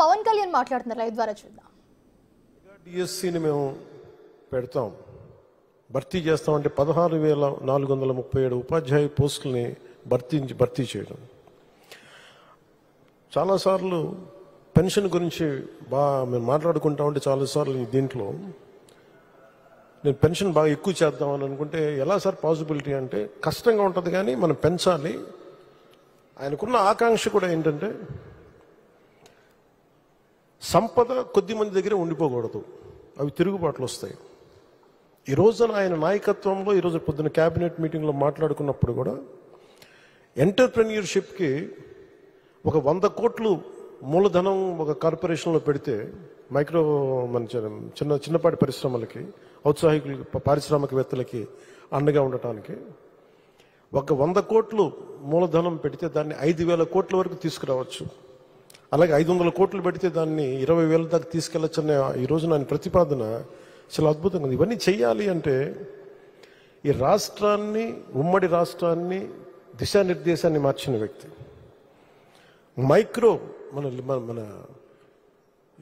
పవన్ కళ్యాణ్ మాట్లాడుతున్నారు, లైవ్ ద్వారా చూద్దాం. డిఎస్సిని మేము పెడతాం, భర్తీ చేస్తామంటే 16,437 ఉపాధ్యాయ పోస్టుల్ని భర్తీ చేయడం. చాలాసార్లు పెన్షన్ గురించి మేము మాట్లాడుకుంటా ఉంటే చాలాసార్లు దీంట్లో నేను పెన్షన్ బాగా ఎక్కువ చేద్దామని అనుకుంటే ఎలా సార్ పాసిబిలిటీ అంటే కష్టంగా ఉంటుంది, కానీ మనం పెంచాలి. ఆయనకున్న ఆకాంక్ష కూడా ఏంటంటే సంపద కొద్ది మంది దగ్గర ఉండిపోకూడదు, అవి తిరుగుబాట్లు వస్తాయి. ఈ రోజున ఆయన నాయకత్వంలో ఈరోజు పొద్దున క్యాబినెట్ మీటింగ్లో మాట్లాడుకున్నప్పుడు కూడా ఎంటర్ప్రెన్యూర్షిప్కి ఒక 100 కోట్లు మూలధనం ఒక కార్పొరేషన్లో పెడితే మైక్రో మన చిన్నపాటి పరిశ్రమలకి, ఔత్సాహికులకి, పారిశ్రామికవేత్తలకి అండగా ఉండటానికి ఒక 100 కోట్లు మూలధనం పెడితే దాన్ని 5,000 కోట్ల వరకు తీసుకురావచ్చు. అలాగే 500 కోట్లు పెడితే దాన్ని 20,000 దాకా తీసుకెళ్లొచ్చు అనే ఈ రోజు నా ప్రతిపాదన చాలా అద్భుతంగా ఉంది. ఇవన్నీ చెయ్యాలి అంటే ఈ రాష్ట్రాన్ని, ఉమ్మడి రాష్ట్రాన్ని దిశానిర్దేశాన్ని మార్చిన వ్యక్తి, మైక్రో మన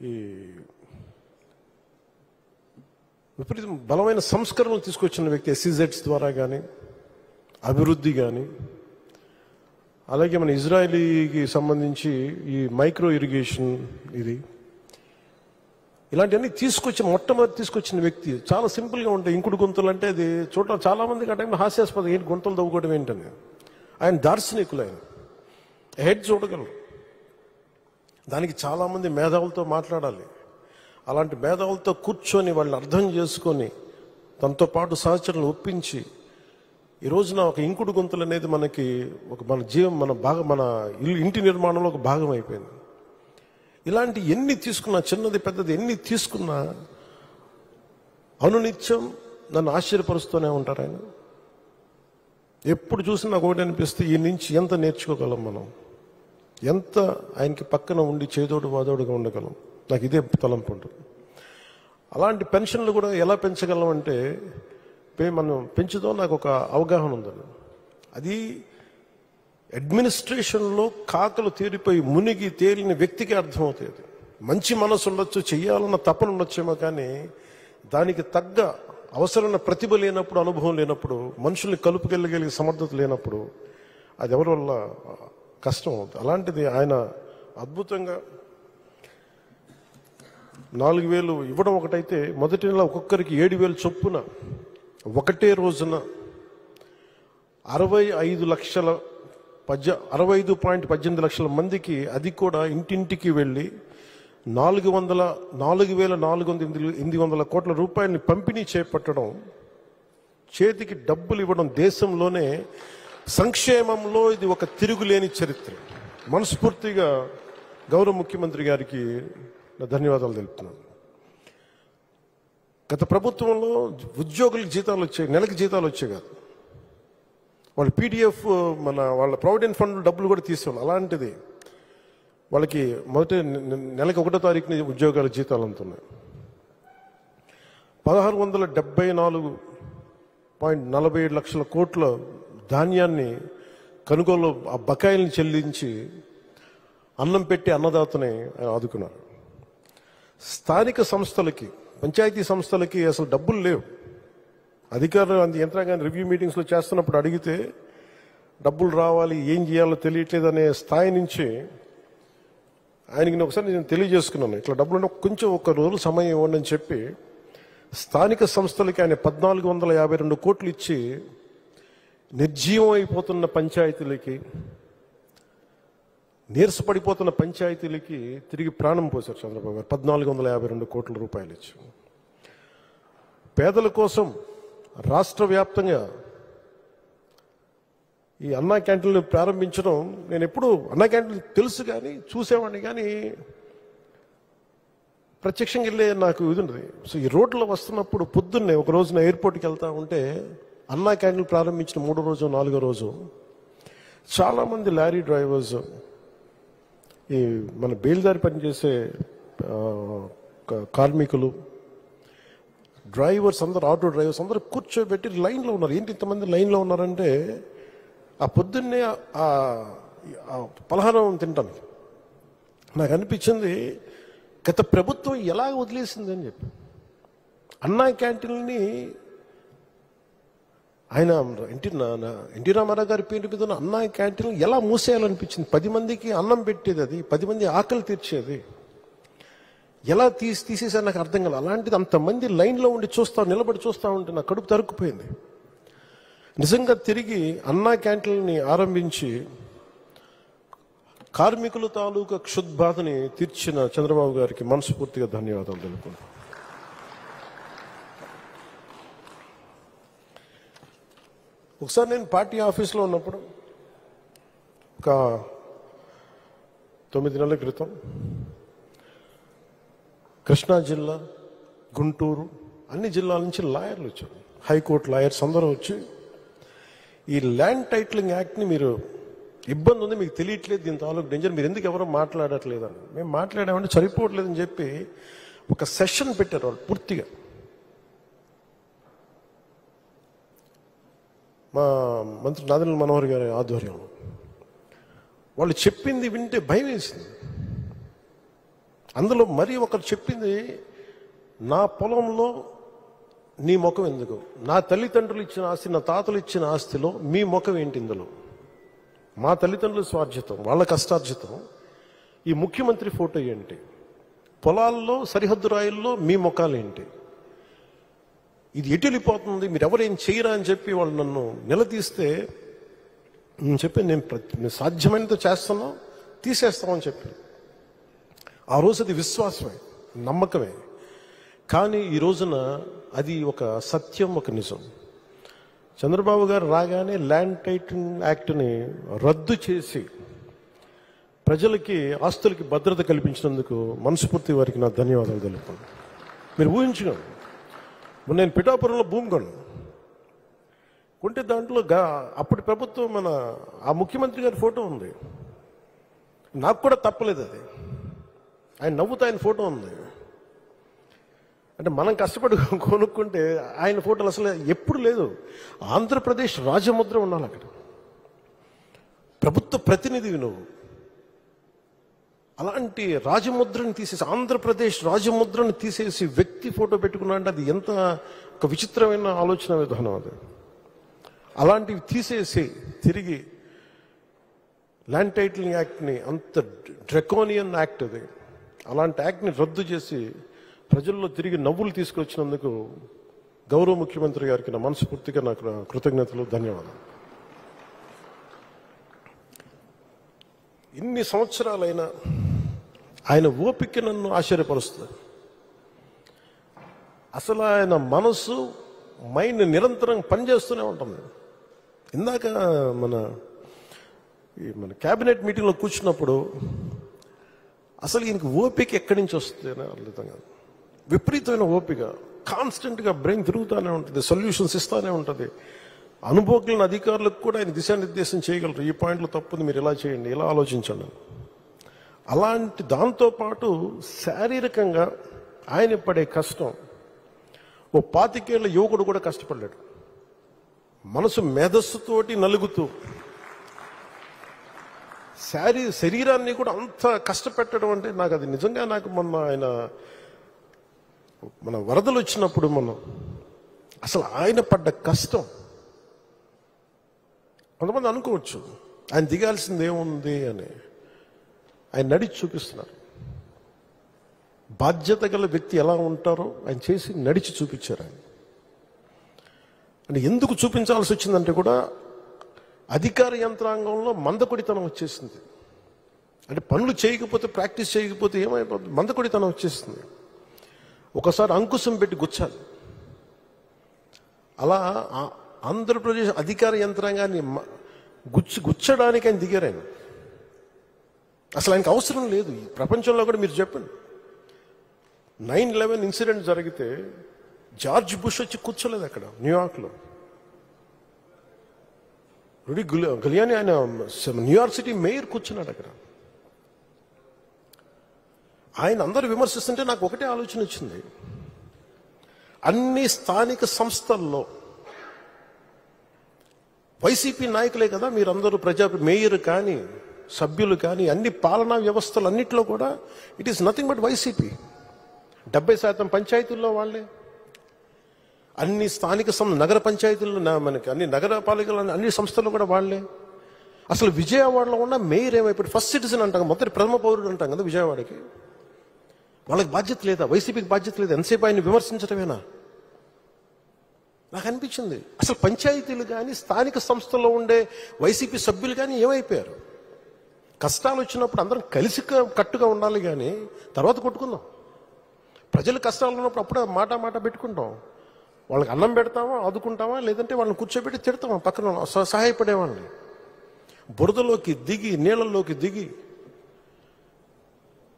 ఈ విపరీతం బలమైన సంస్కరణలు తీసుకొచ్చిన వ్యక్తి, SEZs ద్వారా కానీ అభివృద్ధి కానీ, అలాగే మన ఇజ్రాయలీకి సంబంధించి ఈ మైక్రో ఇరిగేషన్ ఇలాంటివన్నీ మొట్టమొదటి తీసుకొచ్చిన వ్యక్తి. చాలా సింపుల్గా ఉంటాయి. ఇంకుడు గుంతలు అంటే అది చూడటం చాలా మందికి ఆ టైంలో హాస్యాస్పదం, ఏంటి గుంతలు తవ్వుకోవడం ఏంటని. ఆయన దార్శనికులు, ఆయన హెడ్ చూడగలరు. దానికి చాలామంది మేధావులతో మాట్లాడాలి. అలాంటి మేధావులతో కూర్చొని వాళ్ళని అర్థం చేసుకొని తనతో పాటు సహచరులను ఒప్పించి ఈ రోజున ఒక ఇంకుడు గుంతలు అనేది మనకి ఒక మన ఇంటి నిర్మాణంలో ఒక భాగం అయిపోయింది. ఇలాంటి ఎన్ని తీసుకున్నా, చిన్నది పెద్దది ఎన్ని తీసుకున్నా అనునిత్యం నన్ను ఆశ్చర్యపరుస్తూనే ఉంటారు ఆయన. ఎప్పుడు చూసినా నాకు ఒకటి అనిపిస్తే ఈ నుంచి ఎంత నేర్చుకోగలం మనం, ఎంత ఆయనకి పక్కన ఉండి చేదోడు వాదోడుగా ఉండగలం. నాకు ఇదే తలంపు ఉంటుంది. అలాంటి పెన్షన్లు కూడా ఎలా పెంచగలం అంటే మనం పెంచుదాం, నాకు ఒక అవగాహన ఉందని. అది అడ్మినిస్ట్రేషన్లో కాకలు తీరిపోయి మునిగి తేలిన వ్యక్తికి అర్థమవుతుంది. మంచి మనసు ఉండొచ్చు, చెయ్యాలన్న తపన ఉండొచ్చేమో, కానీ దానికి తగ్గ అవసరమైన ప్రతిభ లేనప్పుడు, అనుభవం లేనప్పుడు, మనుషుల్ని కలుపుకెళ్ళగలిగే సమర్థత లేనప్పుడు అది ఎవరి వల్ల కష్టం అవుతుంది. అలాంటిది ఆయన అద్భుతంగా 4,000 ఇవ్వడం ఒకటైతే, మొదటి నెల ఒక్కొక్కరికి 7,000 చొప్పున ఒకటే రోజున 65.18 లక్షల మందికి, అది కూడా ఇంటింటికి వెళ్ళి 4,408 కోట్ల రూపాయలని పంపిణీ చేపట్టడం, చేతికి డబ్బులు ఇవ్వడం, దేశంలోనే సంక్షేమంలో ఇది ఒక తిరుగులేని చరిత్ర. మనస్ఫూర్తిగా గౌరవ ముఖ్యమంత్రి గారికి ధన్యవాదాలు తెలుపుతున్నాను. గత ప్రభుత్వంలో ఉద్యోగులకు జీతాలు వచ్చాయి, నెలకి జీతాలు వచ్చాయి కాదు, వాళ్ళు PDF వాళ్ళ ప్రావిడెంట్ ఫండ్ డబ్బులు కూడా తీసేవాళ్ళు. అలాంటిది వాళ్ళకి మొదటి నెలకి 1వ తారీఖున ఉద్యోగాల జీతాలు అందుతున్నాయి. 1674.47 లక్షల కోట్ల ధాన్యాన్ని కొనుగోలు, ఆ బకాయిల్ని చెల్లించి అన్నం పెట్టి అన్నదాతని ఆదుకున్నారు. స్థానిక సంస్థలకి, పంచాయతీ సంస్థలకి అసలు డబ్బులు లేవు. అధికారులు యంత్రాంగాన్ని రివ్యూ మీటింగ్స్లో చేస్తున్నప్పుడు అడిగితే డబ్బులు రావాలి, ఏం చేయాలో తెలియట్లేదు అనే స్థాయి నుంచి ఆయనకి ఒకసారి నేను తెలియజేసుకున్నాను, ఇట్లా డబ్బులు కొంచెం ఒక రోజు సమయం ఇవ్వండి అని చెప్పి స్థానిక సంస్థలకి ఆయన 1,452 కోట్లు ఇచ్చి నిర్జీవం అయిపోతున్న పంచాయతీలకి, నీరసపడిపోతున్న పంచాయతీలకి తిరిగి ప్రాణం పోశారు చంద్రబాబు గారు. 1,452 కోట్ల రూపాయలు ఇచ్చి పేదల కోసం రాష్ట్ర వ్యాప్తంగా ఈ అన్నా క్యాంటీన్లు ప్రారంభించడం, నేను ఎప్పుడు అన్నా క్యాంటీన్లు తెలుసు కానీ చూసేవాడిని, కానీ ప్రత్యక్షంగా వెళ్ళే నాకు ఇది ఉండదు. సో ఈ రోడ్లో వస్తున్నప్పుడు పొద్దున్నే ఒక రోజున ఎయిర్పోర్ట్కి వెళ్తా ఉంటే అన్నా క్యాంటీన్లు ప్రారంభించిన 3వ రోజు 4వ రోజు చాలామంది లారీ డ్రైవర్స్, ఈ మన బేల్దారి పనిచేసే కార్మికులు, డ్రైవర్స్ అందరూ, ఆటో డ్రైవర్స్ అందరూ కూర్చోబెట్టి లైన్లో ఉన్నారు. ఏంటి ఇంతమంది లైన్లో ఉన్నారంటే ఆ పొద్దున్నే ఆ పలహారం తింటాను. నాకు అనిపించింది గత ప్రభుత్వం ఎలా వదిలేసిందని చెప్పి. అన్నా క్యాంటీన్ని ఆయన ఎన్టీ రామారావు గారి పేరు మీద అన్నా క్యాంటీన్ ఎలా మూసేయాలనిపించింది. 10 మందికి అన్నం పెట్టేది, అది 10 మంది ఆకలి తీర్చేది, ఎలా తీసేసారు నాకు అర్థం కాలేదు. అలాంటిది అంతమంది లైన్లో ఉండి నిలబడి చూస్తూ ఉంటే నా కడుపు తరుక్కుపోయింది. నిజంగా తిరిగి అన్నా క్యాంటీన్ని ఆరంభించి కార్మికుల తాలూకా క్షుద్బాధని తీర్చిన చంద్రబాబు గారికి మనస్ఫూర్తిగా ధన్యవాదాలు తెలుపుకుంటాను. ఒకసారి నేను పార్టీ ఆఫీస్లో ఉన్నప్పుడు ఒక 9 నెలల క్రితం కృష్ణా జిల్లా, గుంటూరు, అన్ని జిల్లాల నుంచి లాయర్లు వచ్చారు, హైకోర్టు లాయర్స్ అందరూ వచ్చి ఈ ల్యాండ్ టైటిలింగ్ యాక్ట్ని మీరు ఇబ్బంది ఉంది, మీకు తెలియట్లేదు, దీని తాలూకు డేంజర్, మీరు ఎందుకు ఎవరో మాట్లాడట్లేదని. మేము మాట్లాడామంటే సరిపోవట్లేదని చెప్పి ఒక సెషన్ పెట్టారు వాళ్ళు పూర్తిగా. మా మంత్రి నాదెండ్ల మనోహర్ గారి ఆధ్వర్యంలో వాళ్ళు చెప్పింది వింటే భయం వేసింది. అందులో మరి ఒకరు చెప్పింది, నా పొలంలో నీ ముఖం ఎందుకు, నా తల్లిదండ్రులు ఇచ్చిన ఆస్తి, నా తాతలు ఇచ్చిన ఆస్తిలో మీ ముఖం ఏంటి, ఇందులో మా తల్లిదండ్రుల స్వార్జితం, వాళ్ళ కష్టార్జితం, ఈ ముఖ్యమంత్రి ఫోటో ఏంటి, పొలాల్లో సరిహద్దు రాయిల్లో మీ ముఖాలేంటి, ఇది ఎటు వెళ్ళిపోతుంది, మీరు ఎవరేం చేయరా అని చెప్పి వాళ్ళు నన్ను నిలదీస్తే నేను చెప్పి నేను సాధ్యమైనంత చేస్తానో తీసేస్తామని చెప్పి. ఆ రోజు అది విశ్వాసమే, నమ్మకమే. కానీ ఈ రోజున అది ఒక సత్యం, ఒక నిజం. చంద్రబాబు గారు రాగానే ల్యాండ్ టైటిలింగ్ యాక్ట్ని రద్దు చేసి ప్రజలకి ఆస్తులకి భద్రత కల్పించినందుకు మనస్ఫూర్తి వారికి నా ధన్యవాదాలు తెలుపుతున్నాను. మీరు ఊహించుకోండి, నేను పిఠాపురంలో భూమి కొంటే దాంట్లో అప్పటి ప్రభుత్వం ఆ ముఖ్యమంత్రి గారి ఫోటో ఉంది. నాకు కూడా తప్పలేదు అది, ఆయన నవ్వుతా ఆయన ఫోటో ఉంది. అంటే మనం కష్టపడి కొనుక్కుంటే ఆయన ఫోటోలు అసలు ఎప్పుడు లేదు. ఆంధ్రప్రదేశ్ రాజముద్ర ఉండాలి అక్కడ, ప్రభుత్వ ప్రతినిధివి నువ్వు. అలాంటి రాజముద్రని తీసేసి, ఆంధ్రప్రదేశ్ రాజముద్రని తీసేసి వ్యక్తి ఫోటో పెట్టుకున్నా అంటే అది ఎంత ఒక విచిత్రమైన ఆలోచన విధానం అది. అలాంటివి తీసేసి తిరిగి ల్యాండ్ టైటిలింగ్ యాక్ట్ని, అంత డ్రెకోనియన్ యాక్ట్ అది, అలాంటి యాక్ట్ని రద్దు చేసి ప్రజల్లో తిరిగి నవ్వులు తీసుకొచ్చినందుకు గౌరవ ముఖ్యమంత్రి గారికి నా మనస్ఫూర్తిగా నాకు కృతజ్ఞతలు, ధన్యవాదాలు. ఇన్ని సంవత్సరాలైనా ఆయన ఓపిక నన్ను ఆశ్చర్యపరుస్తుంది. అసలు ఆయన మనసు, మైండ్ నిరంతరం పనిచేస్తూనే ఉంటుంది. ఇందాక మన క్యాబినెట్ మీటింగ్లో కూర్చున్నప్పుడు అసలు ఈయనకి ఓపిక ఎక్కడి నుంచి వస్తుంది అని అర్థం కాదు. విపరీతమైన ఓపిక, కాన్స్టెంట్గా బ్రెయిన్ తిరుగుతూనే ఉంటుంది, సొల్యూషన్స్ ఇస్తూనే ఉంటుంది. అనుభవజ్ఞులైన అధికారులకు కూడా ఆయన దిశానిర్దేశం చేయగలరు, ఈ పాయింట్లో తప్పుంది, మీరు ఇలా చేయండి, ఇలా ఆలోచించండి. అలాంటి దాంతోపాటు శారీరకంగా ఆయన పడే కష్టం ఓ 25 ఏళ్ల యువకుడు కూడా కష్టపడ్డాడు. మనసు మేధస్సుతోటి నలుగుతూ శరీరాన్ని కూడా అంత కష్టపెట్టడం అంటే నాకు అది నిజంగా, నాకు మన వరదలు వచ్చినప్పుడు అసలు ఆయన పడ్డ కష్టం, కొంతమంది అనుకోవచ్చు ఆయన దిగాల్సింది ఏముంది అని, ఆయన నడిచి చూపిస్తున్నారు. బాధ్యత గల వ్యక్తి ఎలా ఉంటారో ఆయన చేసి నడిచి చూపించారు. ఆయన అంటే ఎందుకు చూపించాల్సి వచ్చిందంటే కూడా అధికార యంత్రాంగంలో మందకొడితనం వచ్చేసింది. అంటే పనులు చేయకపోతే, ప్రాక్టీస్ చేయకపోతే ఏమైపోతుంది, మందకొడితనం వచ్చేస్తుంది. ఒకసారి అంకుశం పెట్టి గుచ్చాలి. అలా ఆంధ్రప్రదేశ్ అధికార యంత్రాంగాన్ని గుచ్చడానికి ఆయన దిగారు. ఆయన అసలు ఆయనకు అవసరం లేదు. ఈ ప్రపంచంలో కూడా మీరు చెప్పండి, 9/11 ఇన్సిడెంట్ జరిగితే జార్జ్ బుష్ వచ్చి కూర్చోలేదు అక్కడ న్యూయార్క్లో. రుడి గులియాని ఆయన న్యూయార్క్ సిటీ మేయర్ కూర్చున్నాడు అక్కడ. ఆయన అందరూ విమర్శిస్తుంటే నాకు ఒకటే ఆలోచన వచ్చింది, అన్ని స్థానిక సంస్థల్లో వైసీపీ నాయకులే కదా మీరందరూ, మేయర్ కానీ సభ్యులు కానీ అన్ని పాలనా వ్యవస్థలు అన్నింటిలో కూడా it is nothing but YCP. 70% పంచాయతీల్లో వాళ్ళే, అన్ని స్థానిక నగర పంచాయతీల్లో మనకి అన్ని నగరపాలికలు అన్ని సంస్థలు కూడా వాళ్ళే. అసలు విజయవాడలో ఉన్న మేయర్ ఏమైపోయి ఫస్ట్ సిటిజన్ అంటాం, మొదటి ప్రథమ పౌరుడు అంటాం కదా విజయవాడకి. వాళ్ళకి బాధ్యత లేదా? వైసీపీకి బాధ్యత లేదా? ఎంతసేపు ఆయన విమర్శించడమేనా? నాకు అనిపించింది అసలు పంచాయతీలు కానీ స్థానిక సంస్థల్లో ఉండే వైసీపీ సభ్యులు కానీ ఏమైపోయారు? కష్టాలు వచ్చినప్పుడు అందరం కలిసి కట్టుగా ఉండాలి, కానీ తర్వాత కొట్టుకుందాం. ప్రజలు కష్టాలు ఉన్నప్పుడు అప్పుడే మాట పెట్టుకుంటాం. వాళ్ళకి అన్నం పెడతామా, ఆదుకుంటామా, లేదంటే వాళ్ళని కూర్చోబెట్టి తిడతామా పక్కన సహాయపడే వాళ్ళని. బురదలోకి దిగి నీళ్ళల్లోకి దిగి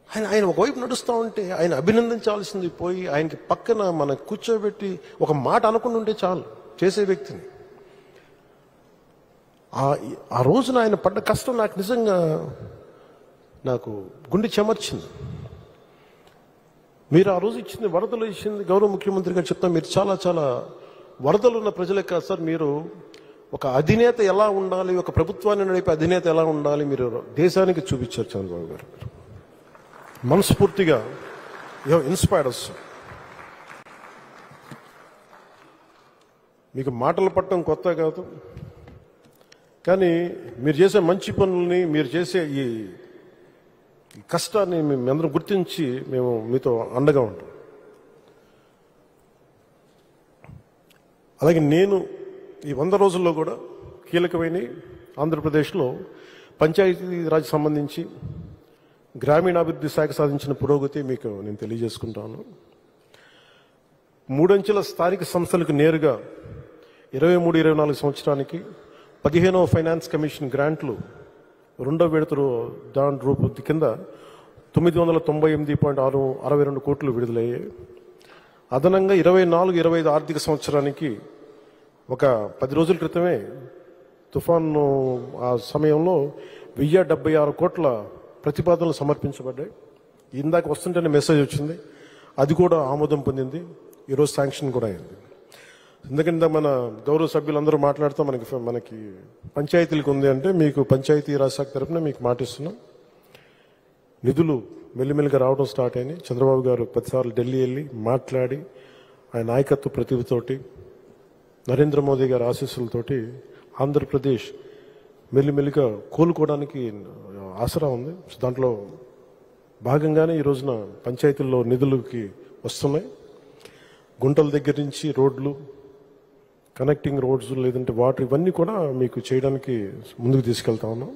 ఆయన ఒకవైపు నడుస్తూ ఉంటే ఆయన అభినందించాల్సింది పోయి ఆయనకి పక్కన మన కూర్చోబెట్టి ఒక మాట అనుకుని ఉంటే చాలు చేసే వ్యక్తిని. ఆ రోజున ఆయన పడ్డ కష్టం నాకు నిజంగా నాకు గుండె చెమర్చింది. మీరు ఆ రోజు ఇచ్చింది వరదలు ఇచ్చింది గౌరవ ముఖ్యమంత్రి గారు చెప్తాం, మీరు చాలా చాలా వరదలు ఉన్న ప్రజలే కాదు సార్, మీరు ఒక అధినేత ఎలా ఉండాలి, ఒక ప్రభుత్వాన్ని నడిపే అధినేత ఎలా ఉండాలి మీరు దేశానికి చూపించారు చంద్రబాబు గారు. మనస్ఫూర్తిగా యు హావ్ ఇన్స్పైర్డ్ us. మీకు మాటలు పట్టడం కొత్త కాదు, కానీ మీరు చేసే మంచి పనుల్ని, మీరు చేసే ఈ కష్టాన్ని మేమందరం గుర్తించి మేము మీతో అండగా ఉంటాం. అలాగే నేను ఈ 100 రోజుల్లో కూడా కీలకమైన ఆంధ్రప్రదేశ్లో పంచాయతీరాజ్ సంబంధించి గ్రామీణాభివృద్ధి శాఖ సాధించిన పురోగతి మీకు నేను తెలియజేసుకుంటాను. 3 అంచెల స్థానిక సంస్థలకు నేరుగా 23-24 సంవత్సరానికి 15వ ఫైనాన్స్ కమిషన్ గ్రాంట్లు 2వ విడత దాని రూపొంది కింద 998.62 కోట్లు విడుదలయ్యాయి. అదనంగా 24-25 ఆర్థిక సంవత్సరానికి ఒక 10 రోజుల క్రితమే తుఫాను ఆ సమయంలో 1076 కోట్ల ప్రతిపాదనలు సమర్పించబడ్డాయి. ఇందాక వస్తుంటేనే మెసేజ్ వచ్చింది, అది కూడా ఆమోదం పొందింది, ఈరోజు శాంక్షన్ కూడా అయింది. ఎందుకంటే మన గౌరవ సభ్యులందరూ మాట్లాడుతూ మనకి పంచాయతీలకు ఉంది అంటే, మీకు పంచాయతీ రాజ్ శాఖ తరఫున మీకు మాటిస్తున్నాం. నిధులు మెల్లిమెల్లిగా రావడం స్టార్ట్ అయినాయి. చంద్రబాబు గారు 10 సార్లు ఢిల్లీ వెళ్ళి మాట్లాడి ఆయన నాయకత్వ ప్రతిభతోటి నరేంద్ర మోదీ గారి ఆశీస్సులతోటి ఆంధ్రప్రదేశ్ మెల్లిమెల్లిగా కోలుకోవడానికి ఆసరా ఉంది. దాంట్లో భాగంగానే ఈ రోజున పంచాయతీల్లో నిధులకి వస్తున్నాయి. గుంటల దగ్గర నుంచి రోడ్లు, కనెక్టింగ్ రోడ్స్, లేదంటే వాటర్, ఇవన్నీ కూడా మీకు చేయడానికి ముందుకు తీసుకెళ్తా ఉన్నాం.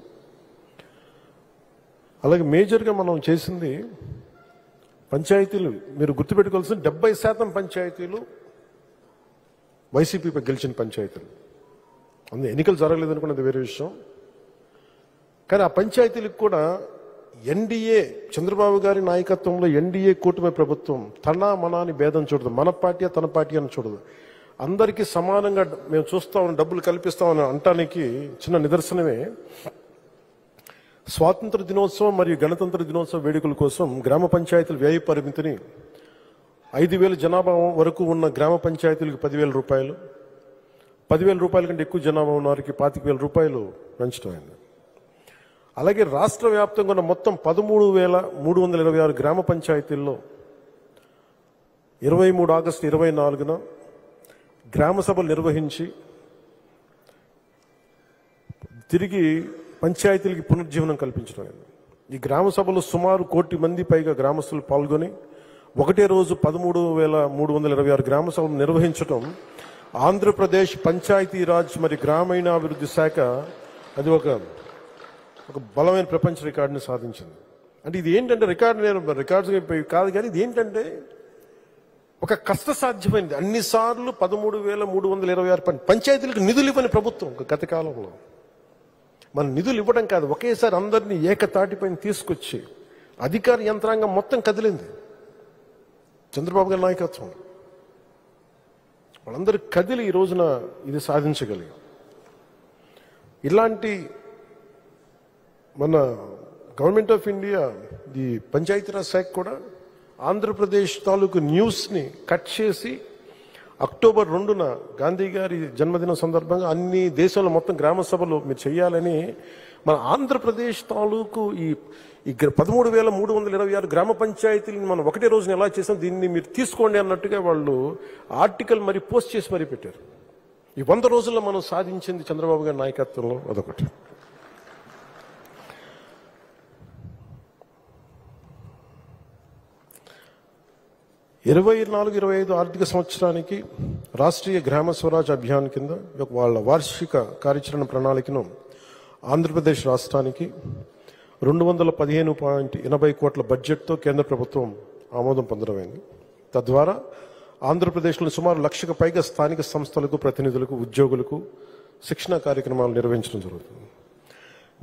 అలాగే మేజర్గా మనం చేసింది పంచాయతీలు, మీరు గుర్తుపెట్టుకోవాల్సిన 70% పంచాయతీలు వైసీపీ గెలిచిన పంచాయతీలు. అందులో ఎన్నికలు జరగలేదనుకున్నది వేరే విషయం, కానీ ఆ పంచాయతీలకు కూడా ఎన్డీఏ చంద్రబాబు గారి నాయకత్వంలో ఎన్డీఏ కూటమి ప్రభుత్వం తన మనాని భేదం చూడదు, మన పార్టీ తన పార్టీ అని చూడదు, అందరికీ సమానంగా మేము చూస్తామని డబ్బులు కల్పిస్తామని అంటానికి చిన్న నిదర్శనమే స్వాతంత్ర దినోత్సవం మరియు గణతంత్ర దినోత్సవ వేడుకల కోసం గ్రామ పంచాయతీల వ్యయ పరిమితిని 5,000 జనాభా వరకు ఉన్న గ్రామ పంచాయతీలకు 10,000 రూపాయలు, 10,000 రూపాయల కంటే ఎక్కువ జనాభా ఉన్న వారికి 25,000 రూపాయలు పెంచడం అయింది. అలాగే రాష్ట్ర వ్యాప్తంగా ఉన్న మొత్తం 13,326 గ్రామ పంచాయతీల్లో 23 ఆగస్టు 24న గ్రామ సభలు నిర్వహించి తిరిగి పంచాయతీలకి పునర్జీవనం కల్పించడం. ఈ గ్రామ సభలో సుమారు 1 కోటి మంది పైగా గ్రామస్తులు పాల్గొని ఒకటే రోజు 13,326 గ్రామ సభలు నిర్వహించడం ఆంధ్రప్రదేశ్ పంచాయతీరాజ్ మరియు గ్రామీణాభివృద్ధి శాఖ అది ఒక బలమైన ప్రపంచ రికార్డుని సాధించింది. అంటే ఇది ఏంటంటే రికార్డ్స్ కాదు, కానీ ఇది ఏంటంటే ఒక కష్టసాధ్యమైనది. అన్నిసార్లు 13,326 పంచాయతీలకు నిధులు ఇవ్వని ప్రభుత్వం గత కాలంలో మన నిధులు ఇవ్వడం కాదు, ఒకేసారి అందరినీ ఏకతాటిపైన తీసుకొచ్చి అధికార యంత్రాంగం మొత్తం కదిలింది. చంద్రబాబు గారి నాయకత్వం వాళ్ళందరూ కదిలి ఈ రోజున ఇది సాధించగలిగాం. ఇలాంటి మన గవర్నమెంట్ ఆఫ్ ఇండియా ఈ పంచాయతీరాజ్ శాఖ కూడా ఆంధ్రప్రదేశ్ తాలూకు న్యూస్ని కట్ చేసి అక్టోబర్ 2న గాంధీ గారి జన్మదినం సందర్భంగా అన్ని దేశంలో మొత్తం గ్రామ సభలు మీరు చేయాలని మన ఆంధ్రప్రదేశ్ తాలూకు ఈ 13,326 గ్రామ పంచాయతీలను మనం ఒకటే రోజున ఎలా చేసాం, దీన్ని మీరు తీసుకోండి అన్నట్టుగా వాళ్ళు ఆర్టికల్ మరి పోస్ట్ చేసి మరీ పెట్టారు. ఈ 100 రోజుల్లో మనం సాధించింది చంద్రబాబు గారి నాయకత్వంలో అదొకటి. ఇరవై 24-25 ఆర్థిక సంవత్సరానికి రాష్ట్రీయ గ్రామ స్వరాజ్ అభియాన్ కింద వాళ్ళ వార్షిక కార్యాచరణ ప్రణాళికను ఆంధ్రప్రదేశ్ రాష్ట్రానికి 215.80 కోట్ల బడ్జెట్తో కేంద్ర ప్రభుత్వం ఆమోదం పొందడమైంది. తద్వారా ఆంధ్రప్రదేశ్లో సుమారు 1,00,000కు పైగా స్థానిక సంస్థలకు, ప్రతినిధులకు, ఉద్యోగులకు శిక్షణా కార్యక్రమాలు నిర్వహించడం జరుగుతుంది.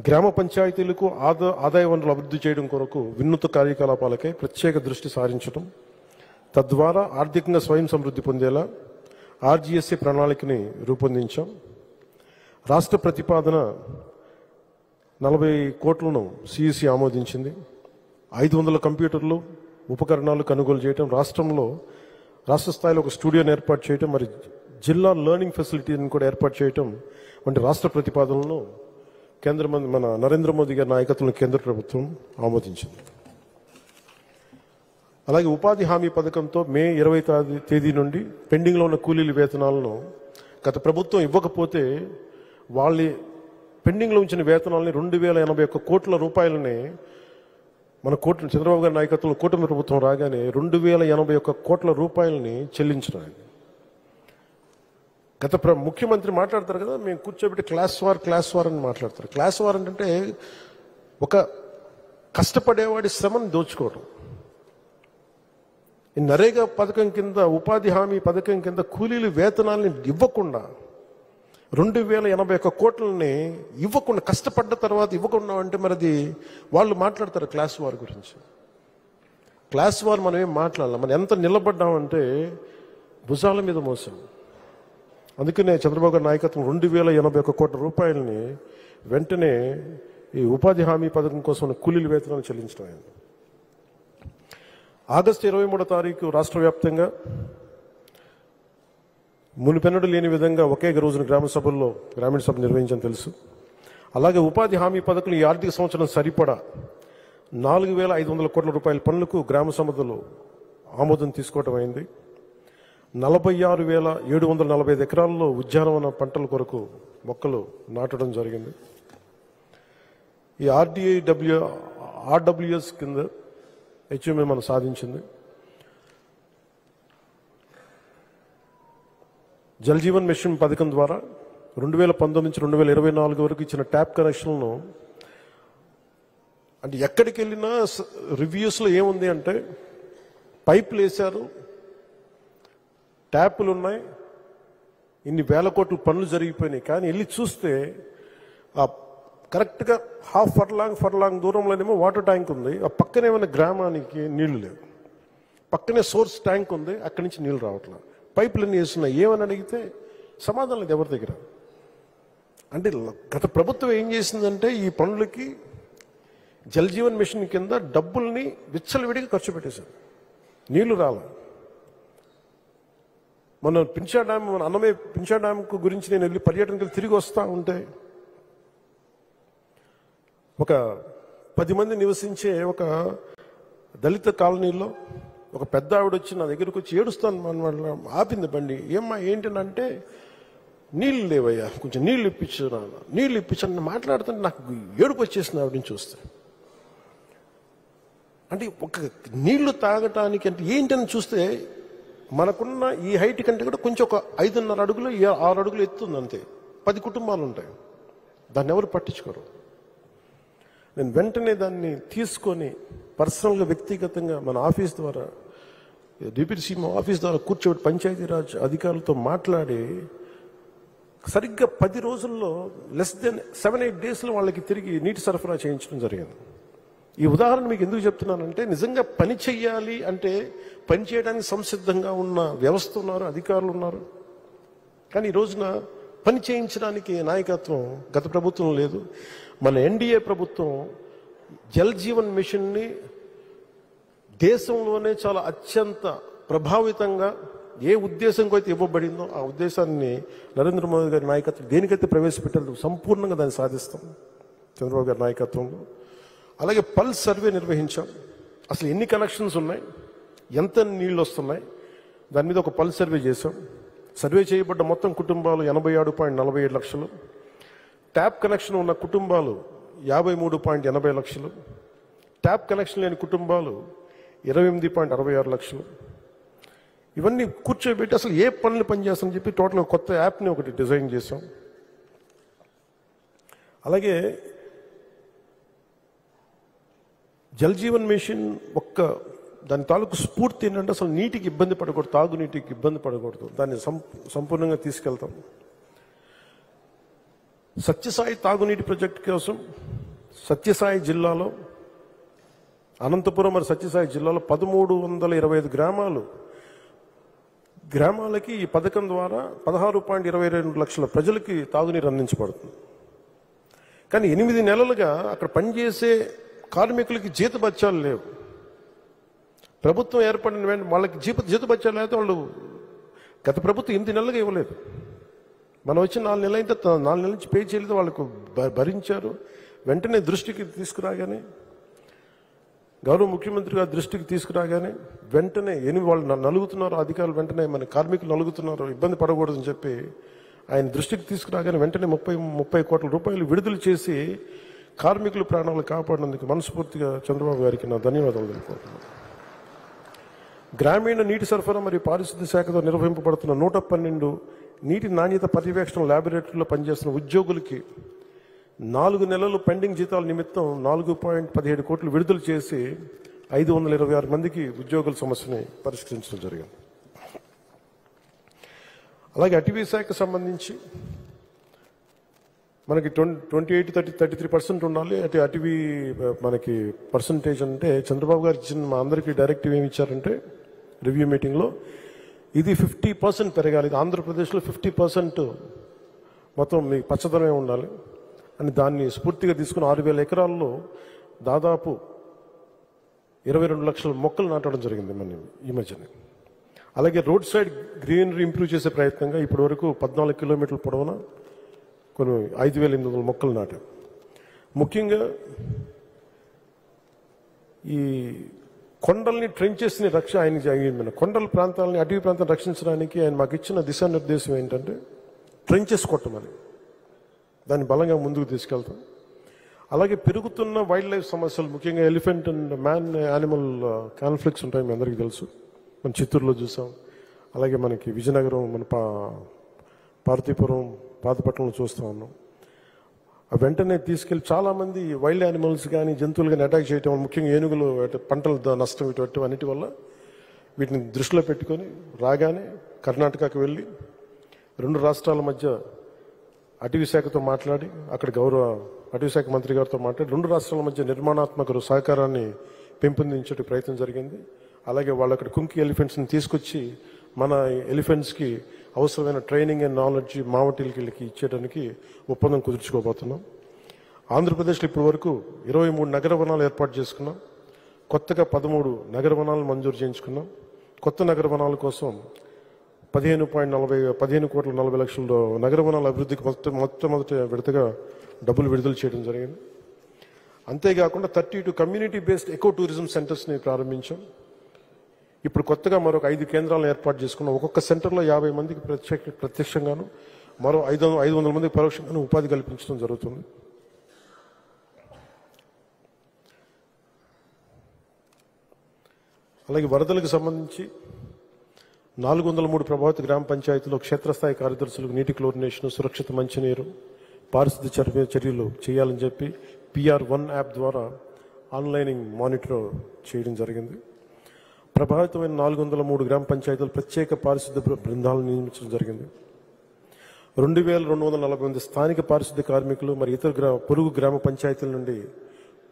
గ్రామ పంచాయతీలకు ఆదాయ వనరులు అభివృద్ధి చేయడం కొరకు వినూత్న కార్యకలాపాలకై ప్రత్యేక దృష్టి సారించడం, తద్వారా ఆర్థికంగా స్వయం సమృద్ధి పొందేలా ఆర్జీఎస్ఏ ప్రణాళికని రూపొందించాం. రాష్ట్ర ప్రతిపాదన 40 కోట్లను సిఇసి ఆమోదించింది. 500 కంప్యూటర్లు, ఉపకరణాలు కొనుగోలు చేయడం, రాష్ట్ర స్థాయిలో ఒక స్టూడియోని ఏర్పాటు చేయడం, మరి జిల్లా లెర్నింగ్ ఫెసిలిటీని కూడా ఏర్పాటు చేయడం వంటి రాష్ట్ర ప్రతిపాదనలను మన నరేంద్ర మోదీ గారి నాయకత్వంలో కేంద్ర ప్రభుత్వం ఆమోదించింది. అలాగే ఉపాధి హామీ పథకంతో మే 20 తేదీ నుండి పెండింగ్లో ఉన్న కూలీల వేతనాలను గత ప్రభుత్వం ఇవ్వకపోతే వాళ్ళ పెండింగ్లో ఉంచిన వేతనాలని 2,081 కోట్ల రూపాయలని మన చంద్రబాబు గారి నాయకత్వంలో కూటమి ప్రభుత్వం రాగానే 2,081 కోట్ల రూపాయలని చెల్లించడం. ముఖ్యమంత్రి మాట్లాడతారు కదా, మేము కూర్చోబెట్టి క్లాస్ వార్ అని మాట్లాడతారు. క్లాస్ వార్ అంటే ఒక కష్టపడేవాడి శ్రమను దోచుకోవడం. ఈ నరేగా పథకం కింద, ఉపాధి హామీ పథకం కింద కూలీలు వేతనాలని ఇవ్వకుండా 2,081 కోట్లని ఇవ్వకుండా, కష్టపడ్డ తర్వాత ఇవ్వకుండా అంటే మరి అది వాళ్ళు మాట్లాడతారు క్లాస్ వార్ గురించి. క్లాస్ వార్ మనం ఏం మాట్లాడాలి, మనం ఎంత నిలబడ్డామంటే భుజాల మీద మోసాం. అందుకనే చంద్రబాబు గారి నాయకత్వం 2,081 కోట్ల రూపాయలని వెంటనే ఈ ఉపాధి హామీ పథకం కోసం కూలీల వేతనాలు చెల్లించడం అయింది. ఆగస్టు 23వ తారీఖు రాష్ట్ర వ్యాప్తంగా మునిపెన్నడు లేని విధంగా ఒకే రోజున గ్రామీణ సభ నిర్వహించని తెలుసు. అలాగే ఉపాధి హామీ పథకం ఈ ఆర్థిక సంవత్సరం సరిపడా 4,500 కోట్ల రూపాయల పనులకు గ్రామ సభలో ఆమోదం తీసుకోవడం అయింది. 46,745 ఎకరాల్లో ఉద్యానవన పంటల కొరకు మొక్కలు నాటడం జరిగింది. ఈ ఆర్డబ్ల్యూఎస్ కింద హెచ్ఎంఏ మనం సాధించింది. జల్ జీవన్ మిషన్ పథకం ద్వారా 2019 నుంచి 2024 వరకు ఇచ్చిన ట్యాప్ కనెక్షన్లను అంటే ఎక్కడికి వెళ్ళినా రివ్యూస్లో ఏముంది అంటే పైపులు వేశారు, ట్యాపులు ఉన్నాయి, ఇన్ని వేల కోట్ల పనులు జరిగిపోయినాయి. కానీ వెళ్ళి చూస్తే ఆ కరెక్ట్గా హాఫ్ ఫర్లాంగ్ దూరంలోనేమో వాటర్ ట్యాంక్ ఉంది, ఆ పక్కనే ఉన్న గ్రామానికి నీళ్లు లేవు. పక్కనే సోర్స్ ట్యాంక్ ఉంది, అక్కడి నుంచి నీళ్ళు రావట్లేదు. పైపులన్నీ వేస్తున్నాయి. ఏమని అడిగితే సమాధానం లేదు ఎవరి దగ్గర. అంటే గత ప్రభుత్వం ఏం చేసిందంటే ఈ పనులకి జల్ జీవన్ మిషన్ కింద డబ్బుల్ని విచ్చలవిడిగా ఖర్చు పెట్టేశారు, నీళ్లు రాలే. మన అన్నమయ్య పింఛా డ్యామ్ గురించి నేను వెళ్ళి పర్యటనకు తిరిగి వస్తూ ఉంటే ఒక 10 మంది నివసించే ఒక దళిత కాలనీలో ఒక పెద్ద ఆవిడ వచ్చి నా దగ్గరకు వచ్చి ఏడుస్తాను ఆపింది బండి. ఏమ్మా ఏంటంటే నీళ్ళు లేవయ్యా, కొంచెం నీళ్ళు ఇప్పించాను మాట్లాడుతుంటే నాకు ఏడుపు వచ్చేసింది ఆవిడని చూస్తే. అంటే ఒక నీళ్లు తాగటానికి అంటే ఏంటని చూస్తే మనకున్న ఈ హైట్ కంటే కూడా కొంచెం ఒక 5.5 అడుగులు 6 అడుగులు ఎత్తుంది అంతే. 10 కుటుంబాలు ఉంటాయి, దాన్ని ఎవరు పట్టించుకోరు. నేను వెంటనే దాన్ని తీసుకొని పర్సనల్గా వ్యక్తిగతంగా మన ఆఫీస్ ద్వారా డిప్యూటీ సీఎం ఆఫీస్ ద్వారా కూర్చోబెట్టి పంచాయతీరాజ్ అధికారులతో మాట్లాడి సరిగ్గా 10 రోజుల్లో లెస్ దెన్ 7-8 డేస్లో వాళ్ళకి తిరిగి నీటి సరఫరా చేయించడం జరిగింది. ఈ ఉదాహరణ మీకు ఎందుకు చెప్తున్నానంటే నిజంగా పని చెయ్యాలి అంటే పని చేయడానికి సంసిద్ధంగా ఉన్న వ్యవస్థ ఉన్నారు, అధికారులు ఉన్నారు. కానీ ఈ రోజున పని చేయించడానికి నాయకత్వం గత ప్రభుత్వం లేదు. మన ఎన్డీఏ ప్రభుత్వం జల్ జీవన్ మిషన్ని దేశంలోనే చాలా అత్యంత ప్రభావితంగా ఏ ఉద్దేశంతో అయితే ఇవ్వబడిందో ఆ ఉద్దేశాన్ని నరేంద్ర మోదీ గారి నాయకత్వం దేనికైతే ప్రవేశపెట్టారో సంపూర్ణంగా దాన్ని సాధిస్తాం. చంద్రబాబు గారి నాయకత్వంలో. అలాగే పల్స్ సర్వే నిర్వహించాం. అసలు ఎన్ని కనెక్షన్స్ ఉన్నాయి, ఎంత నీళ్ళు వస్తున్నాయి, దాని మీద ఒక పల్స్ సర్వే చేశాం. సర్వే చేయబడ్డ మొత్తం కుటుంబాలు 87.47 లక్షలు. ట్యాప్ కనెక్షన్ ఉన్న కుటుంబాలు 53.80 లక్షలు. ట్యాప్ కనెక్షన్ లేని కుటుంబాలు 28.66 లక్షలు. ఇవన్నీ కూర్చోబెట్టి అసలు ఏ పనులు పనిచేస్తామని చెప్పి టోటల్ కొత్త యాప్ని ఒకటి డిజైన్ చేసాం. అలాగే జల్ జీవన్ మిషన్ దాని తాలూకు స్ఫూర్తి ఏంటంటే అసలు నీటికి ఇబ్బంది పడకూడదు, తాగునీటికి ఇబ్బంది పడకూడదు, దాన్ని సంపూర్ణంగా తీసుకెళ్తాం. సత్యసాయి తాగునీటి ప్రాజెక్టు కోసం సత్యసాయి జిల్లాలో, అనంతపురం మరి సత్యసాయి జిల్లాలో 1325 గ్రామాలకి ఈ పథకం ద్వారా 16.22 లక్షల ప్రజలకి తాగునీరు అందించబడుతుంది. కానీ 8 నెలలుగా అక్కడ పనిచేసే కార్మికులకి జీతభత్యాలు లేవు. ప్రభుత్వం ఏర్పడిన వెంటనే వాళ్ళకి జీతభత్యాలు అయితే వాళ్ళు గత ప్రభుత్వం 8 నెలలుగా ఇవ్వలేదు. మనం వచ్చి 4 నెలలు అయితే 4 నెలల నుంచి పే చేయలేదు, వాళ్ళకు భరించారు. వెంటనే దృష్టికి తీసుకురాగానే, గౌరవ ముఖ్యమంత్రి గారి దృష్టికి తీసుకురాగానే వెంటనే వాళ్ళు నలుగుతున్నారు, అధికారులు వెంటనే మన కార్మికులు నలుగుతున్నారు, ఇబ్బంది పడకూడదని చెప్పి ఆయన దృష్టికి తీసుకురాగానే వెంటనే 30 కోట్ల రూపాయలు విడుదల చేసి కార్మికుల ప్రాణాలు కాపాడినందుకు మనస్ఫూర్తిగా చంద్రబాబు గారికి నా ధన్యవాదాలు తెలుపుకుంటున్నాను. గ్రామీణ నీటి సరఫరా మరియు పారిశుద్ధ్య శాఖతో నిర్వహింపబడుతున్న 112 నీటి నాణ్యత పర్యవేక్షణ ల్యాబొరేటరీలో పనిచేస్తున్న ఉద్యోగులకి 4 నెలలు పెండింగ్ జీతాల నిమిత్తం 4.17 కోట్లు విడుదల చేసి 526 మందికి ఉద్యోగుల సమస్యని పరిష్కరించడం జరిగింది. అలాగే అటవీ శాఖకు సంబంధించి మనకి 28-33% ఉండాలి. అటవీ మనకి పర్సంటేజ్ అంటే చంద్రబాబు గారు ఇచ్చిన మా అందరికీ డైరెక్టివ్ ఏమి ఇచ్చారంటే రివ్యూ మీటింగ్లో ఇది 50% పెరగాలి. ఆంధ్రప్రదేశ్లో 50% మొత్తం మీ పచ్చదనమే ఉండాలి అని దాన్ని స్ఫూర్తిగా తీసుకుని 6,000 ఎకరాల్లో దాదాపు 22 లక్షల మొక్కలు నాటడం జరిగింది మన ఈ మధ్యనే. అలాగే రోడ్ సైడ్ గ్రీనరీ ఇంప్రూవ్ చేసే ప్రయత్నంగా ఇప్పటి వరకు 14 కిలోమీటర్ల పొడవున కొన్ని 5,800 మొక్కలు నాటాం. ముఖ్యంగా ఈ కొండల్ని ట్రెంచెస్ని ఆయన కొండల ప్రాంతాలని, అటవీ ప్రాంతాలను రక్షించడానికి ఆయన మాకు ఇచ్చిన దిశానిర్దేశం ఏంటంటే ట్రెంచెస్ కొట్టమని, దాన్ని బలంగా ముందుకు తీసుకెళ్తాం. అలాగే పెరుగుతున్న వైల్డ్ లైఫ్ సమస్యలు, ముఖ్యంగా elephant and man animal conflicts ఉంటాయి, మీ అందరికీ తెలుసు. మనం చిత్తూరులో చూసాం, అలాగే మనకి విజయనగరం, మన పార్వతీపురం, పాతపట్నంలో చూస్తూ ఉన్నాం. వెంటనే తీసుకెళ్ళి చాలామంది వైల్డ్ యానిమల్స్ కానీ జంతువులు కానీ అటాక్ చేయటం వల్ల, ముఖ్యంగా ఏనుగులు పంటల నష్టం ఇటు అన్నిటి వల్ల వీటిని దృష్టిలో పెట్టుకొని రాగానే కర్ణాటకకు వెళ్ళి 2 రాష్ట్రాల మధ్య అటవీ శాఖతో మాట్లాడి, అక్కడ గౌరవ అటవీ శాఖ మంత్రి గారితో మాట్లాడి 2 రాష్ట్రాల మధ్య నిర్మాణాత్మక సహకారాన్ని పెంపొందించే ప్రయత్నం జరిగింది. అలాగే వాళ్ళు అక్కడ కుంకి ఎలిఫెంట్స్ని తీసుకొచ్చి మన ఎలిఫెంట్స్కి అవసరమైన ట్రైనింగ్ అండ్ నాలెడ్జ్ మావటిలకి ఇచ్చేయడానికి ఒప్పందం కుదుర్చుకోబోతున్నాం. ఆంధ్రప్రదేశ్లో ఇప్పటి వరకు 23 నగర వనాలు ఏర్పాటు చేసుకున్నాం. కొత్తగా 13 నగర వనాలను మంజూరు చేయించుకున్నాం. కొత్త నగర వనాల కోసం 15 కోట్ల 40 లక్షల నగర వనాల అభివృద్ధికి మొట్టమొదటి విడతగా డబ్బులు విడుదల చేయడం జరిగింది. అంతేకాకుండా 32 కమ్యూనిటీ బేస్డ్ ఎకో టూరిజం సెంటర్స్ని ప్రారంభించాం. ఇప్పుడు కొత్తగా మరొక 5 కేంద్రాలను ఏర్పాటు చేసుకున్నాం. ఒక్కొక్క సెంటర్లో 50 మందికి ప్రత్యక్షంగాను, మరో 500 మందికి పరోక్షంగాను ఉపాధి కల్పించడం జరుగుతుంది. అలాగే వరదలకు సంబంధించి 403 ప్రభావిత గ్రామ పంచాయతీలో క్షేత్రస్థాయి కార్యదర్శులకు నీటి క్లోరినేషన్, సురక్షిత మంచినీరు, పారిశుద్ధ్య చర్యలు చేయాలని చెప్పి PR1 యాప్ ద్వారా ఆన్లైనింగ్ మానిటర్ చేయడం జరిగింది. ప్రభావితమైన 403 గ్రామ పంచాయతీలు ప్రత్యేక పారిశుద్ధ్య బృందాలను నియమించడం జరిగింది. 2,248 స్థానిక పారిశుద్ధ్య కార్మికులు మరి ఇతర పొరుగు గ్రామ పంచాయతీల నుండి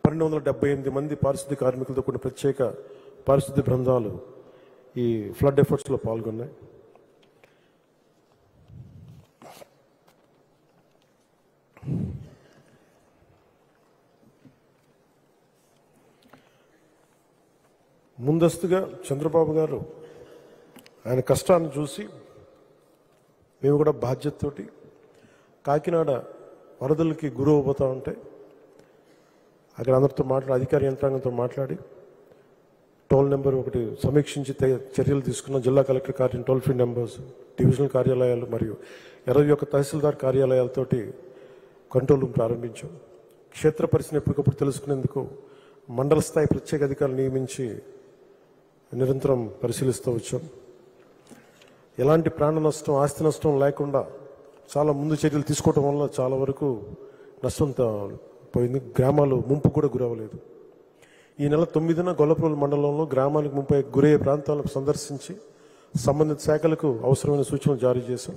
1278 మంది పారిశుద్ధ్య కార్మికులతో కూడిన ప్రత్యేక పారిశుద్ధ్య బృందాలు ఈ ఫ్లడ్ ఎఫర్ట్స్లో పాల్గొన్నాయి. ముందస్తుగా చంద్రబాబు గారు ఆయన కష్టాన్ని చూసి మేము కూడా బాధ్యతతోటి కాకినాడ వరదలకి గురవబోతూ ఉంటే అక్కడ అందరితో అధికార యంత్రాంగంతో మాట్లాడి టోల్ నెంబర్ ఒకటి సమీక్షించి చర్యలు తీసుకున్న జిల్లా కలెక్టర్ కార్యాలయం టోల్ ఫ్రీ నెంబర్స్, డివిజనల్ కార్యాలయాలు మరియు 21 తహసీల్దార్ కార్యాలయాలతోటి కంట్రోల్ రూమ్ ప్రారంభించాం. క్షేత్ర పరిస్థితిని ఎప్పటికప్పుడు తెలుసుకునేందుకు మండల స్థాయి ప్రత్యేక అధికారులు నియమించి నిరంతరం పరిశీలిస్తూ వచ్చాం. ఎలాంటి ప్రాణ నష్టం, ఆస్తి నష్టం లేకుండా చాలా ముందు చర్యలు తీసుకోవడం వల్ల చాలా వరకు నష్టం పోయింది. గ్రామాలు ముంపు కూడా గురవలేదు. ఈ నెల 9న గొల్లప్రోలు మండలంలో గ్రామానికి ముంపై గురయ్యే ప్రాంతాలను సందర్శించి సంబంధిత శాఖలకు అవసరమైన సూచనలు జారీ చేశాం.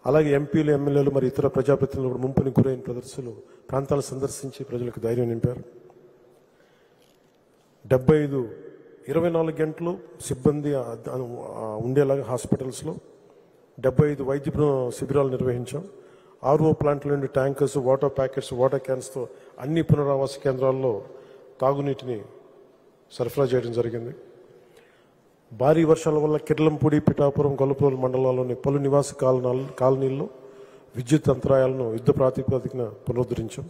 అలాగే ఎంపీలు, ఎమ్మెల్యేలు మరియు ఇతర ప్రజాప్రతినిధులు కూడా ముంపుని గురైన ప్రదర్శనలు ప్రాంతాలను సందర్శించి ప్రజలకు ధైర్యం నింపారు. 24 గంటలు సిబ్బంది ఉండేలాగా హాస్పిటల్స్లో 75 వైద్య శిబిరాలు నిర్వహించాం. ఆర్ఓ ప్లాంట్ల నుండి ట్యాంకర్స్, వాటర్ ప్యాకెట్స్, వాటర్ క్యాన్స్తో అన్ని పునరావాస కేంద్రాల్లో తాగునీటిని సరఫరా చేయడం జరిగింది. భారీ వర్షాల వల్ల కిర్లంపూడి, పిఠాపురం, గొల్లప్రోలు మండలాల్లోని పలు నివాస కాలనీల్లో విద్యుత్ అంతరాయాలను యుద్ధ ప్రాతిపదికన పునరుద్ధరించాం.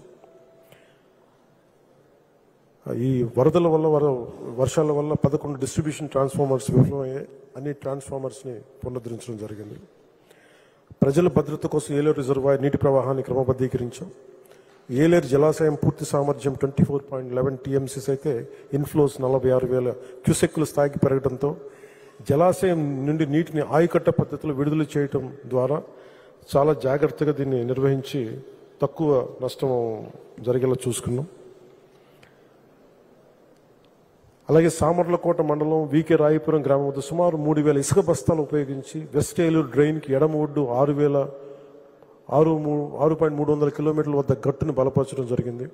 ఈ వరదల వల్ల వర్షాల వల్ల 11 డిస్ట్రిబ్యూషన్ ట్రాన్స్ఫార్మర్స్ విఫలమయ్యాయి. అన్ని ట్రాన్స్ఫార్మర్స్ని పునరుద్ధరించడం జరిగింది. ప్రజల భద్రత కోసం ఏలేరు రిజర్వాయర్ నీటి ప్రవాహాన్ని క్రమబద్ధీకరించాం. ఏలేరు జలాశయం పూర్తి సామర్థ్యం 24.11 TMCs అయితే ఇన్ఫ్లోస్ 46,000 క్యూసెక్కుల స్థాయికి పెరగడంతో జలాశయం నుండి నీటిని ఆయుకట్ట పద్ధతిలో విడుదల చేయడం ద్వారా చాలా జాగ్రత్తగా దీన్ని నిర్వహించి తక్కువ నష్టం జరిగేలా చూసుకున్నాం. అలాగే సామర్లకోట మండలం వీకే రాయపురం గ్రామం వద్ద సుమారు 3,000 ఇసుక బస్తాలు ఉపయోగించి వెస్ట్ ఏలూరు డ్రైన్కి ఎడమ ఒడ్డు 6,300 కిలోమీటర్ల వద్ద గట్టును బలపరచడం జరిగింది.